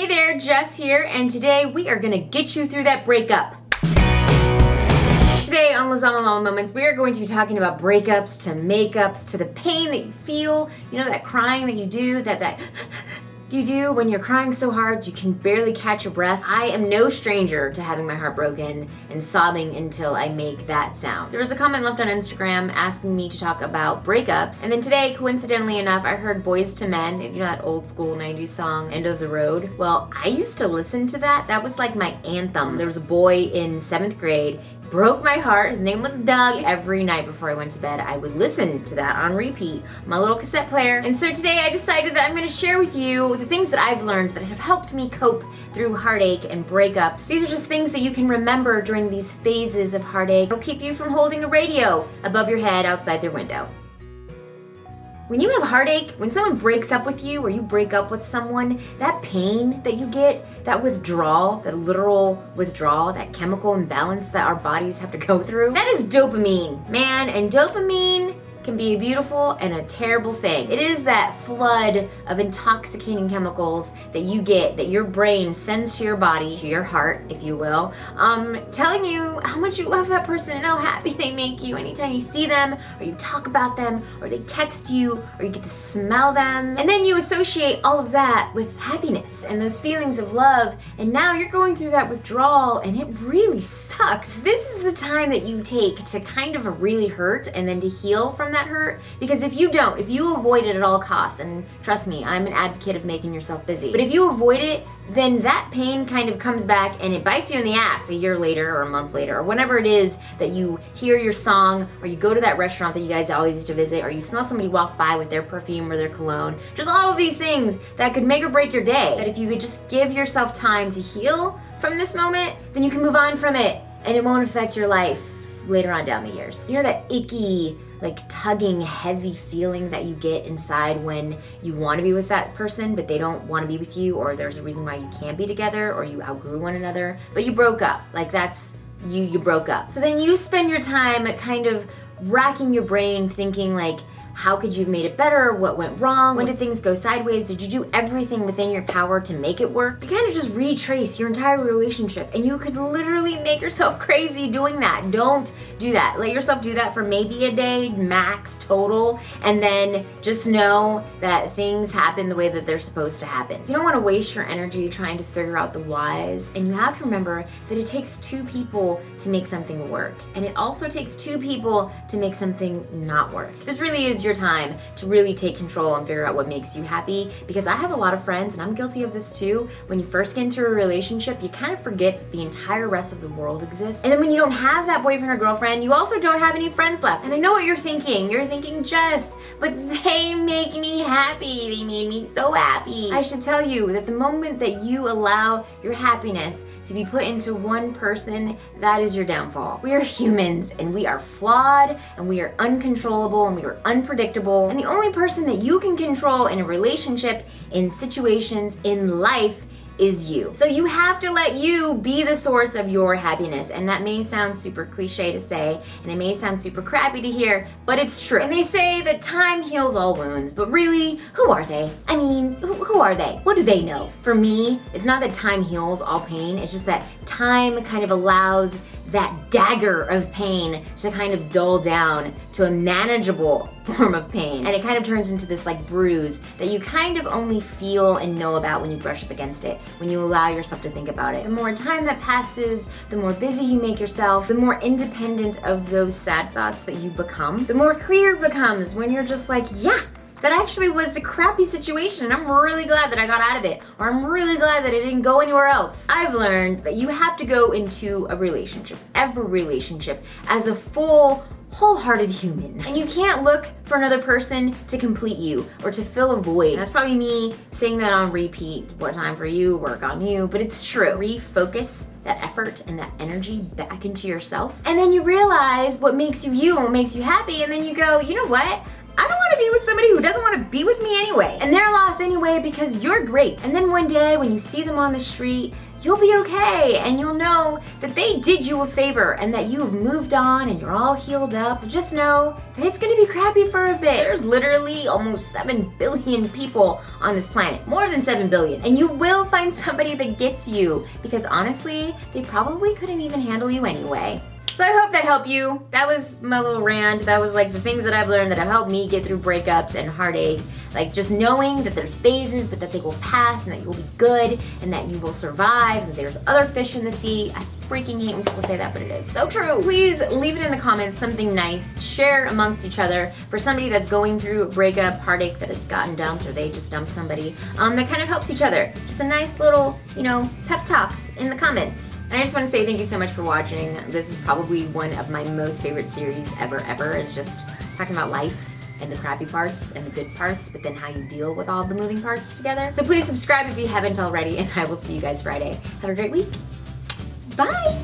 Hey there, Jess here, and today we are gonna get you through that breakup. Today on Lizama Mama Moments, we are going to be talking about breakups to makeups to the pain that you feel, you know, that crying that you do, that you do when you're crying so hard you can barely catch your breath. I am no stranger to having my heart broken and sobbing until I make that sound. There was a comment left on Instagram asking me to talk about breakups, and then today, coincidentally enough, I heard Boys to Men, you know that old school 90s song, End of the Road? Well, I used to listen to that. That was like my anthem. There was a boy in 7th grade, broke my heart. His name was Doug. Every night before I went to bed, I would listen to that on repeat, my little cassette player. And so today I decided that I'm gonna share with you the things that I've learned that have helped me cope through heartache and breakups. These are just things that you can remember during these phases of heartache. It'll keep you from holding a radio above your head outside their window. When you have heartache, when someone breaks up with you or you break up with someone, that pain that you get, that withdrawal, that literal withdrawal, that chemical imbalance that our bodies have to go through, that is dopamine, man. And dopamine can be a beautiful and a terrible thing. It is that flood of intoxicating chemicals that you get, that your brain sends to your body, to your heart, if you will, telling you how much you love that person and how happy they make you anytime you see them, or you talk about them, or they text you, or you get to smell them. And then you associate all of that with happiness and those feelings of love, and now you're going through that withdrawal, and it really sucks. This is the time that you take to kind of really hurt and then to heal from that hurt, because if you avoid it at all costs, and trust me, I'm an advocate of making yourself busy, but if you avoid it, then that pain kind of comes back and it bites you in the ass a year later or a month later or whenever it is that you hear your song, or you go to that restaurant that you guys always used to visit, or you smell somebody walk by with their perfume or their cologne. Just all of these things that could make or break your day, that if you could just give yourself time to heal from this moment, then you can move on from it and it won't affect your life later on down the years. You know that icky, like tugging, heavy feeling that you get inside when you want to be with that person but they don't want to be with you, or there's a reason why you can't be together, or you outgrew one another, but you broke up. Like that's, you broke up. So then you spend your time kind of racking your brain thinking like, how could you have made it better? What went wrong? When did things go sideways? Did you do everything within your power to make it work? You kind of just retrace your entire relationship, and you could literally make yourself crazy doing that. Don't do that. Let yourself do that for maybe a day, max total, and then just know that things happen the way that they're supposed to happen. You don't want to waste your energy trying to figure out the whys, and you have to remember that it takes 2 people to make something work, and it also takes 2 people to make something not work. This really is your time to really take control and figure out what makes you happy, because I have a lot of friends, and I'm guilty of this too. When you first get into a relationship, you kind of forget that the entire rest of the world exists, and then when you don't have that boyfriend or girlfriend, you also don't have any friends left. And I know what you're thinking. You're thinking, Jess, but they make me happy. They made me so happy. I should tell you that the moment that you allow your happiness to be put into one person, that is your downfall. We are humans, and we are flawed, and we are uncontrollable, and we are unpredictable, and the only person that you can control in a relationship, in situations, in life, is you. So you have to let you be the source of your happiness. And that may sound super cliche to say, and it may sound super crappy to hear, but it's true. And they say that time heals all wounds, but really, who are they? I mean, who are they? What do they know? For me, it's not that time heals all pain, it's just that time kind of allows that dagger of pain to kind of dull down to a manageable form of pain. And it kind of turns into this like bruise that you kind of only feel and know about when you brush up against it, when you allow yourself to think about it. The more time that passes, the more busy you make yourself, the more independent of those sad thoughts that you become, the more clear it becomes when you're just like, yeah, that actually was a crappy situation, and I'm really glad that I got out of it, or I'm really glad that it didn't go anywhere else. I've learned that you have to go into a relationship, every relationship, as a full, wholehearted human. And you can't look for another person to complete you or to fill a void. And that's probably me saying that on repeat. What time for you, work on you, but it's true. Refocus that effort and that energy back into yourself. And then you realize what makes you you and what makes you happy, and then you go, you know what? I don't want to be with somebody who doesn't want to be with me anyway. And they're lost anyway because you're great. And then one day when you see them on the street, you'll be okay, and you'll know that they did you a favor and that you've moved on and you're all healed up. So just know that it's gonna be crappy for a bit. There's literally almost 7 billion people on this planet, more than 7 billion. And you will find somebody that gets you, because honestly, they probably couldn't even handle you anyway. So I hope that helped you. That was my little rant. That was like the things that I've learned that have helped me get through breakups and heartache. Like just knowing that there's phases, but that they will pass and that you will be good and that you will survive and there's other fish in the sea. I freaking hate when people say that, but it is so true. Please leave it in the comments, something nice. Share amongst each other for somebody that's going through a breakup, heartache, that has gotten dumped or they just dumped somebody. That kind of helps each other. Just a nice little, pep talks in the comments. And I just want to say thank you so much for watching. This is probably one of my most favorite series ever, is just talking about life and the crappy parts and the good parts, but then how you deal with all the moving parts together. So please subscribe if you haven't already, and I will see you guys Friday. Have a great week. Bye.